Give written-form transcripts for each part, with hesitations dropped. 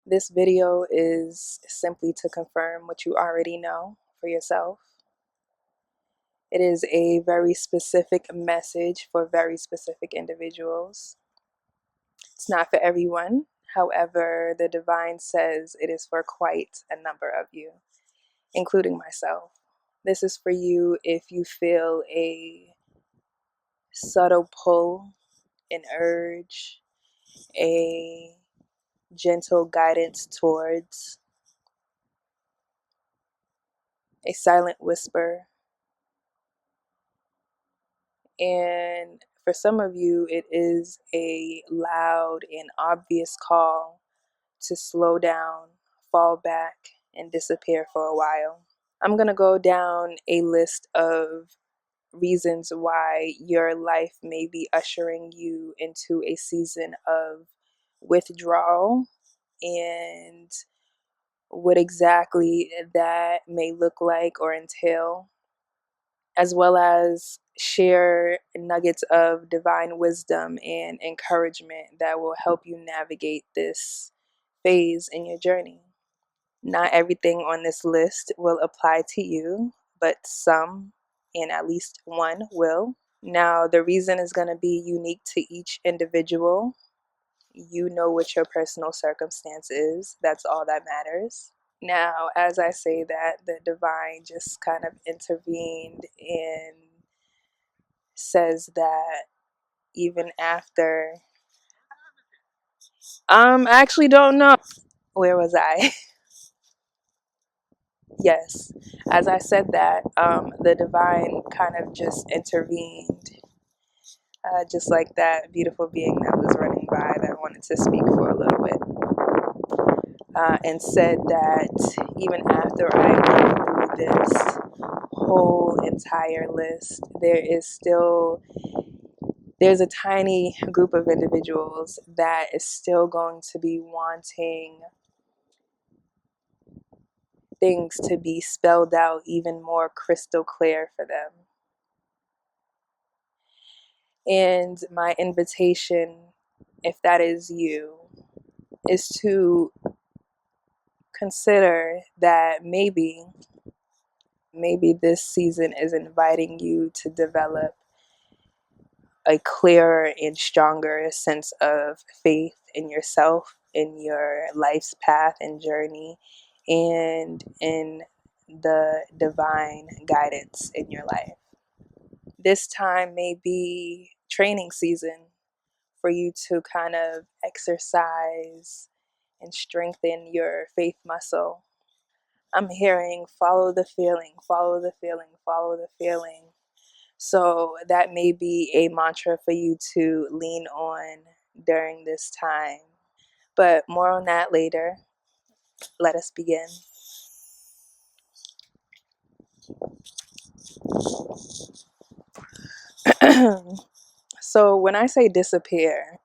This video is simply to confirm what you already know for yourself. It is a very specific message for very specific individuals. It's not for everyone. However, the divine says it is for quite a number of you, including myself. This is for you if you feel a subtle pull, an urge, a gentle guidance towards, a silent whisper. And for some of you, it is a loud and obvious call to slow down, fall back, and disappear for a while. I'm going to go down a list of reasons why your life may be ushering you into a season of withdrawal and what exactly that may look like or entail, as well as share nuggets of divine wisdom and encouragement that will help you navigate this phase in your journey. Not everything on this list will apply to you, but some and at least one will. Now, the reason is going to be unique to each individual. You know what your personal circumstance is. That's all that matters. Now, as I say that, the divine just kind of intervened and says that even after, I actually don't know. Where was I? Yes, as I said that, the divine kind of just intervened, just like that beautiful being that was running by that wanted to speak for a little bit, and said that even after I go through this whole entire list, there's a tiny group of individuals that is still going to be wanting things to be spelled out even more crystal clear for them. And my invitation, if that is you, is to consider that maybe this season is inviting you to develop a clearer and stronger sense of faith in yourself, in your life's path and journey, and in the divine guidance in your life. This time may be training season for you to kind of exercise and strengthen your faith muscle. I'm hearing follow the feeling, follow the feeling, follow the feeling. So that may be a mantra for you to lean on during this time. But more on that later. Let us begin. So when I say disappear,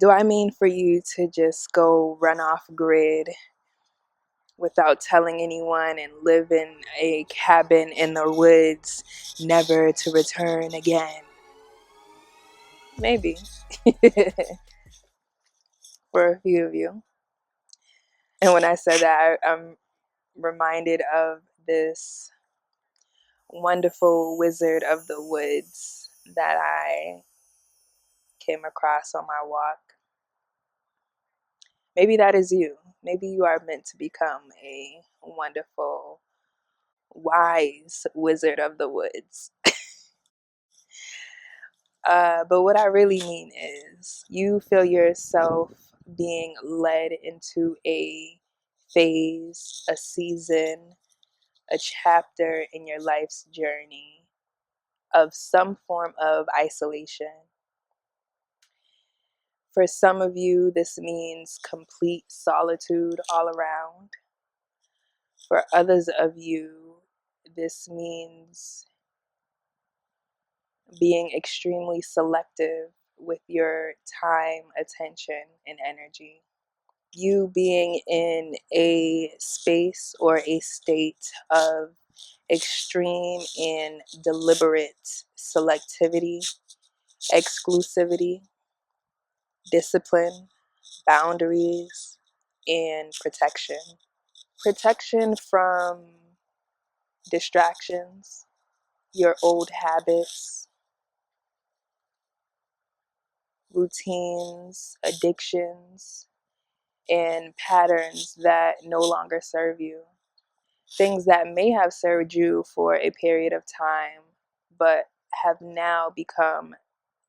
do I mean for you to just go run off grid without telling anyone and live in a cabin in the woods, never to return again? Maybe. For a few of you. And when I said that, I'm reminded of this wonderful wizard of the woods that I came across on my walk. Maybe that is you. Maybe you are meant to become a wonderful, wise wizard of the woods. But what I really mean is you feel yourself being led into a phase, a season, a chapter in your life's journey of some form of isolation. For some of you, this means complete solitude all around. For others of you, this means being extremely selective with your time, attention, and energy. You being in a space or a state of extreme and deliberate selectivity, exclusivity, discipline, boundaries, and protection. Protection from distractions, your old habits, routines, addictions, and patterns that no longer serve you. Things that may have served you for a period of time, but have now become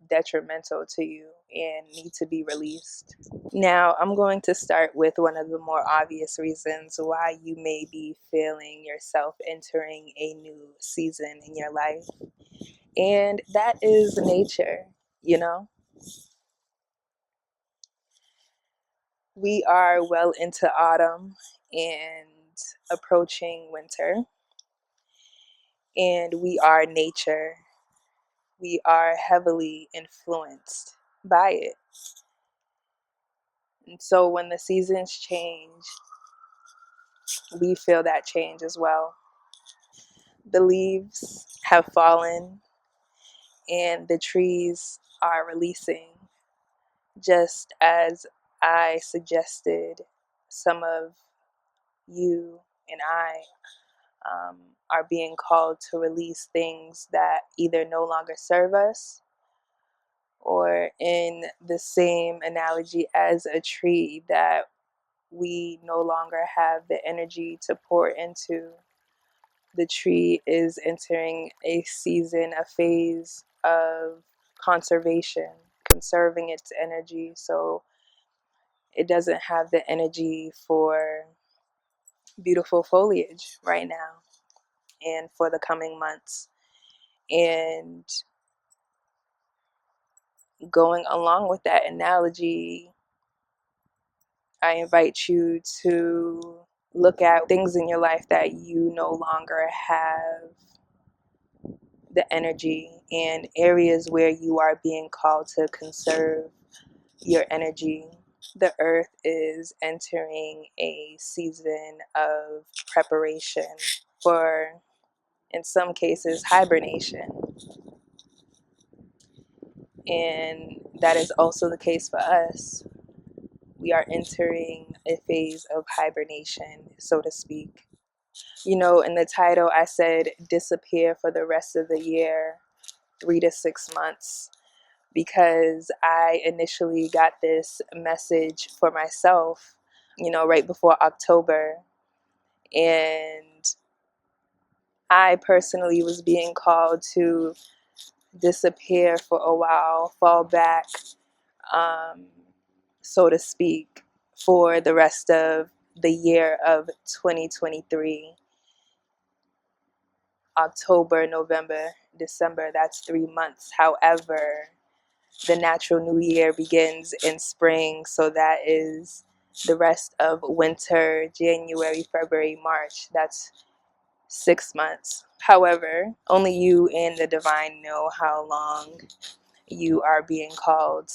detrimental to you and need to be released. Now, I'm going to start with one of the more obvious reasons why you may be feeling yourself entering a new season in your life, and that is nature. You know, we are well into autumn and approaching winter, and we are nature. We are heavily influenced by it. And so when the seasons change, we feel that change as well. The leaves have fallen and the trees are releasing, just as I suggested some of you and I are being called to release things that either no longer serve us, or in the same analogy as a tree that we no longer have the energy to pour into. The tree is entering a season, a phase of conservation, conserving its energy, so it doesn't have the energy for beautiful foliage right now and for the coming months. And going along with that analogy, I invite you to look at things in your life that you no longer have the energy, and areas where you are being called to conserve your energy. The earth is entering a season of preparation for, in some cases, hibernation. And that is also the case for us. We are entering a phase of hibernation, so to speak. You know, in the title, I said disappear for the rest of the year, 3 to 6 months, because I initially got this message for myself, right before October. And I personally was being called to disappear for a while, fall back, um, so to speak, for the rest of the year of 2023. October, November, December, that's 3 months. However, the natural new year begins in spring, so that is the rest of winter, January, February, March. That's 6 months. However, only you and the divine know how long you are being called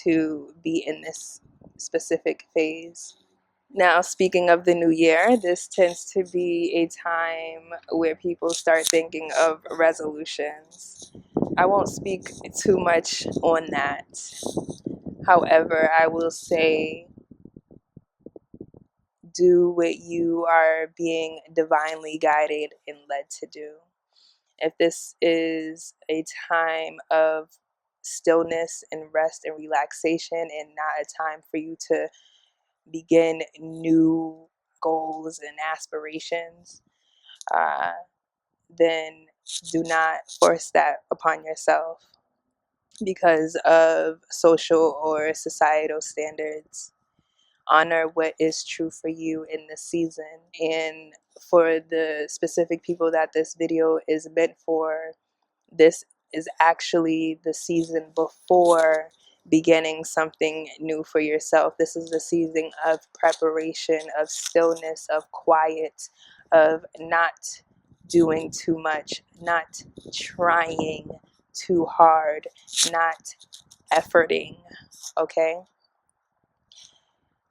to be in this specific phase. Now, speaking of the new year, this tends to be a time where people start thinking of resolutions. I won't speak too much on that. However, I will say do what you are being divinely guided and led to do. If this is a time of stillness and rest and relaxation, and not a time for you to begin new goals and aspirations, uh, then do not force that upon yourself because of social or societal standards. Honor what is true for you in this season. And for the specific people that this video is meant for, this is actually the season before beginning something new for yourself. This is the season of preparation, of stillness, of quiet, of not doing too much, not trying too hard, not efforting, okay?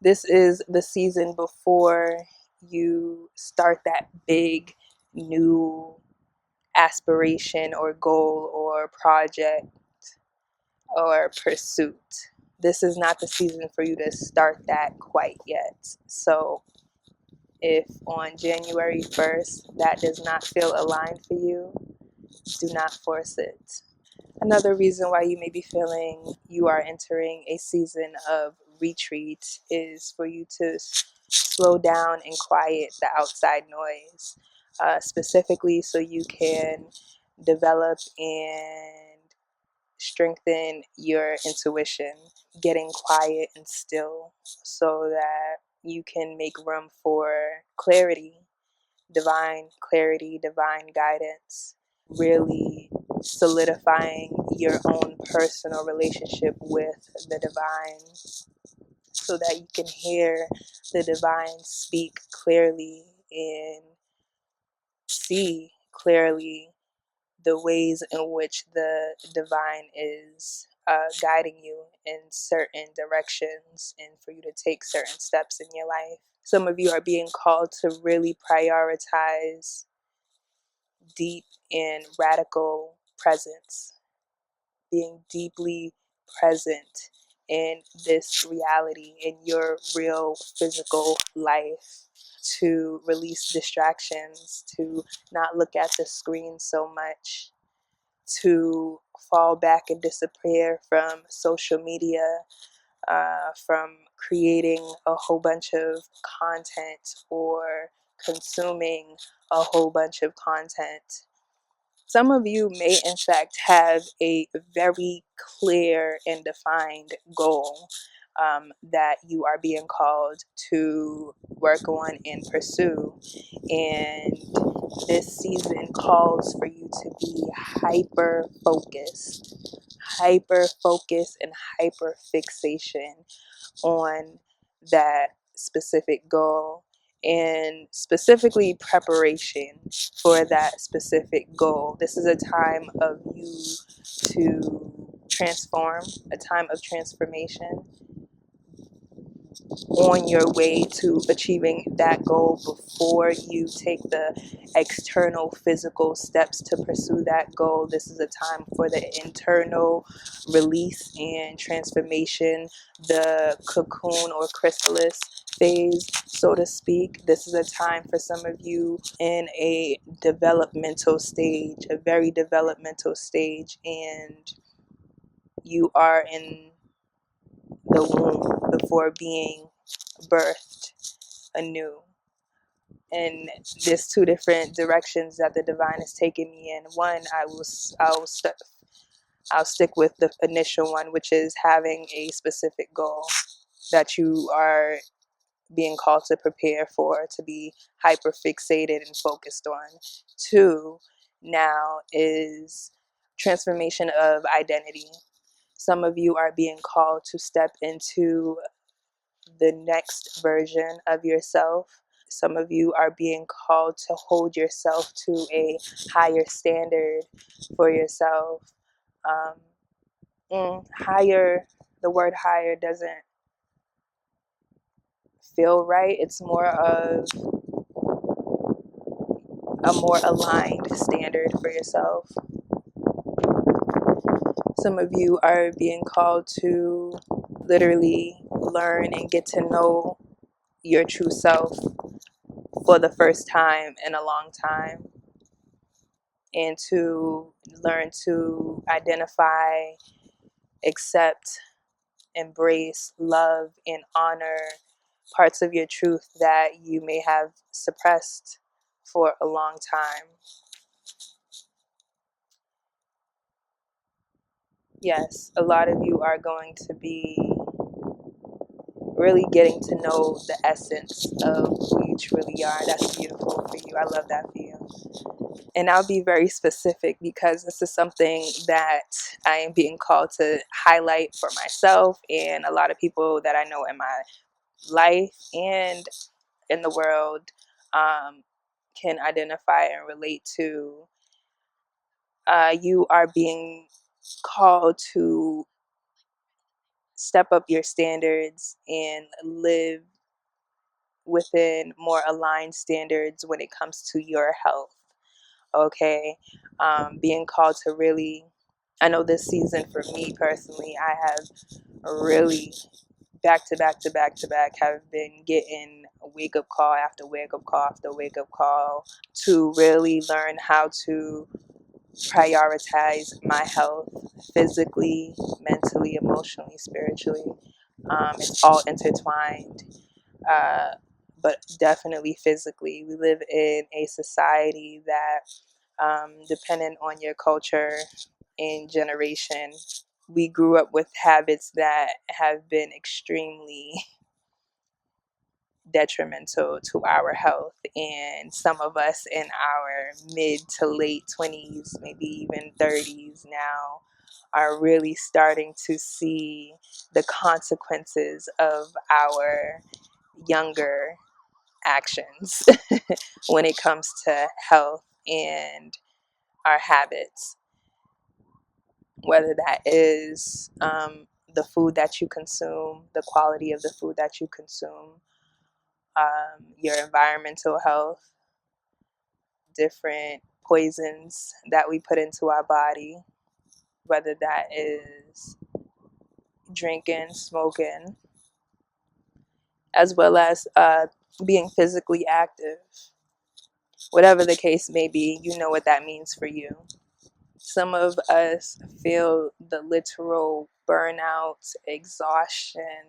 This is the season before you start that big new aspiration or goal or project or pursuit. this is not the season for you to start that quite yet. So if on January 1st that does not feel aligned for you, do not force it. Another reason why you may be feeling you are entering a season of retreat is for you to slow down and quiet the outside noise, specifically so you can develop and strengthen your intuition, getting quiet and still so that you can make room for clarity, divine guidance, really solidifying your own personal relationship with the divine so that you can hear the divine speak clearly and see clearly the ways in which the divine is guiding you in certain directions and for you to take certain steps in your life. Some of you are being called to really prioritize deep and radical presence, being deeply present in this reality, in your real physical life, to release distractions, to not look at the screen so much, to fall back and disappear from social media, from creating a whole bunch of content or consuming a whole bunch of content. Some of you may, in fact, have a very clear and defined goal that you are being called to work on and pursue. And this season calls for you to be hyper focused, and hyper fixation on that specific goal, and specifically preparation for that specific goal. This is a time of you to transform, a time of transformation on your way to achieving that goal before you take the external physical steps to pursue that goal. This is a time for the internal release and transformation, the cocoon or chrysalis phase, so to speak. This is a time for some of you in a developmental stage, a very developmental stage, and you are in the womb before being birthed anew. And there's two different directions that the divine is taking me in. One, I'll stick with the initial one, which is having a specific goal that you are being called to prepare for, to be hyper fixated and focused on. Two, now, is transformation of identity. Some of you are being called to step into the next version of yourself. Some of you are being called to hold yourself to a higher standard for yourself. Higher, the word higher doesn't feel right. It's more of a more aligned standard for yourself. Some of you are being called to literally learn and get to know your true self for the first time in a long time, and to learn to identify, accept, embrace, love, and honor parts of your truth that you may have suppressed for a long time. Yes, a lot of you are going to be really getting to know the essence of who you truly are. That's beautiful for you. I love that for you. And I'll be very specific because this is something that I am being called to highlight for myself and a lot of people that I know in my life and in the world can identify and relate to. You are being called to step up your standards and live within more aligned standards when it comes to your health. Okay, being called to really I know this season for me personally, I have really back to back to back to back have been getting a wake up call after wake up call after wake up call to really learn how to prioritize my health physically, mentally, emotionally, spiritually. It's all intertwined, uh, but definitely physically. We live in a society that, depending on your culture and generation, we grew up with habits that have been extremely detrimental to our health. And some of us in our mid to late 20s, maybe even 30s now, are really starting to see the consequences of our younger actions when it comes to health and our habits, whether that is the food that you consume, the quality of the food that you consume, your environmental health, different poisons that we put into our body, whether that is drinking, smoking, as well as being physically active. Whatever the case may be, you know what that means for you. Some of us feel the literal burnout, exhaustion,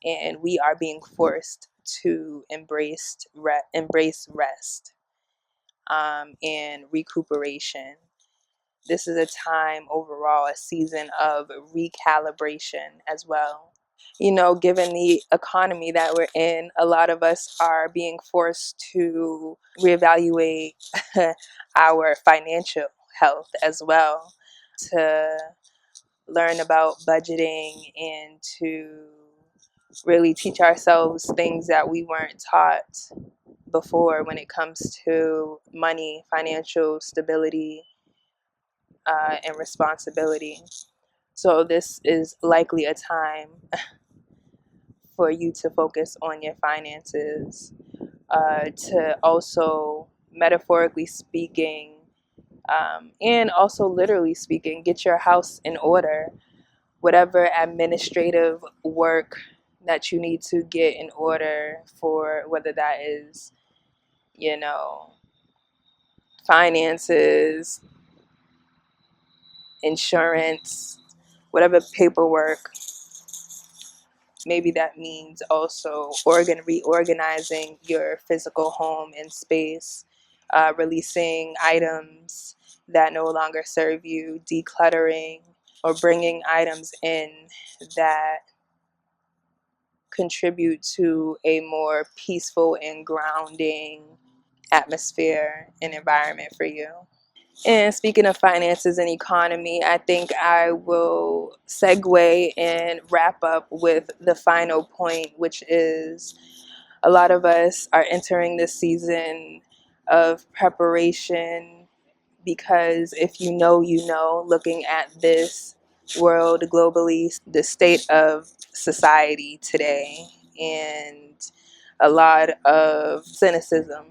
and we are being forced to embrace rest and recuperation. This is a time overall, a season of recalibration as well. You know, given the economy that we're in, a lot of us are being forced to reevaluate our financial health as well, to learn about budgeting and to really teach ourselves things that we weren't taught before when it comes to money, financial stability, and responsibility. So, this is likely a time for you to focus on your finances, to also, metaphorically speaking, and also literally speaking, get your house in order. Whatever administrative work that you need to get in order for, whether that is, you know, finances, insurance, whatever paperwork. Maybe that means also reorganizing your physical home and space, releasing items that no longer serve you, decluttering, or bringing items in that contribute to a more peaceful and grounding atmosphere and environment for you. And speaking of finances and economy, I think I will segue and wrap up with the final point, which is a lot of us are entering this season of preparation because if you know, you know, looking at this world globally, the state of society today, and a lot of cynicism,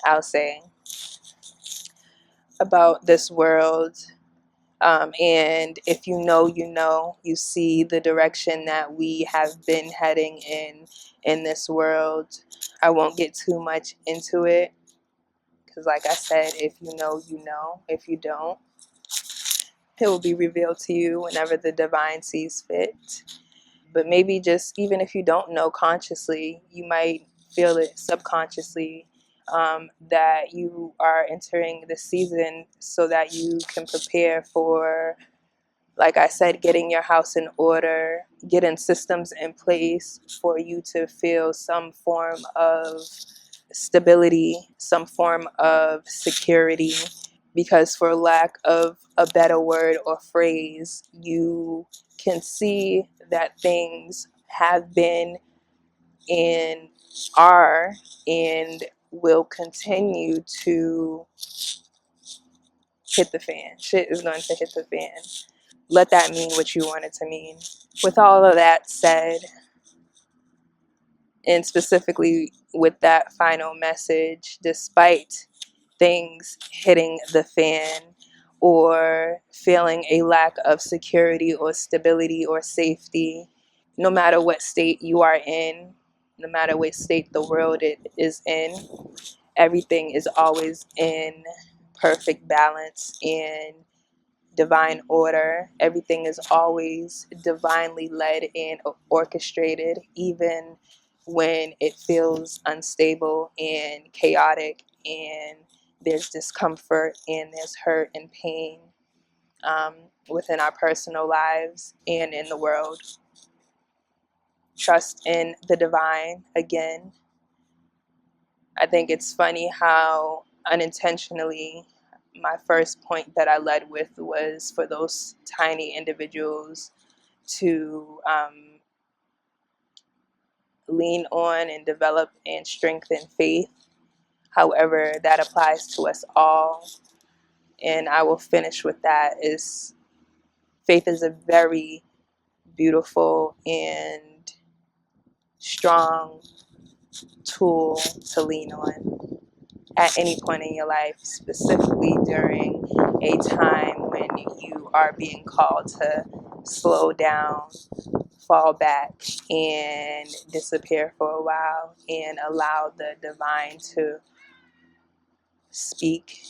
I'll say, about this world. And if you know, you know, you see the direction that we have been heading in this world. I won't get too much into it because, like I said, if you know, you know. If you don't, it will be revealed to you whenever the divine sees fit. But maybe just even if you don't know consciously, you might feel it subconsciously, that you are entering the season so that you can prepare for, like I said, getting your house in order, getting systems in place for you to feel some form of stability, some form of security. Because, for lack of a better word or phrase, you can see that things have been and are and will continue to hit the fan. Shit is going to hit the fan. Let that mean what you want it to mean. With all of that said, and specifically with that final message, despite things hitting the fan, or feeling a lack of security or stability or safety, no matter what state you are in, no matter what state the world it is in, everything is always in perfect balance and divine order. Everything is always divinely led and orchestrated, even when it feels unstable and chaotic, and there's discomfort and there's hurt and pain um, within our personal lives and in the world. Trust in the divine again. I think it's funny how unintentionally my first point that I led with was for those tiny individuals to lean on and develop and strengthen faith. However, that applies to us all. And I will finish with that is faith is a very beautiful and strong tool to lean on at any point in your life, specifically during a time when you are being called to slow down, fall back, and disappear for a while and allow the divine to speak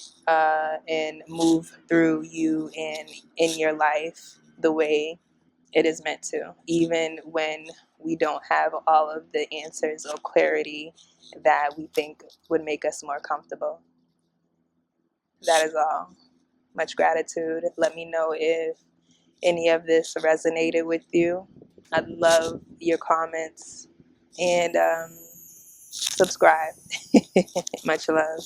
and move through you and in your life the way it is meant to, even when we don't have all of the answers or clarity that we think would make us more comfortable. That is all. Much gratitude. Let me know if any of this resonated with you. I'd love your comments and subscribe. Much love.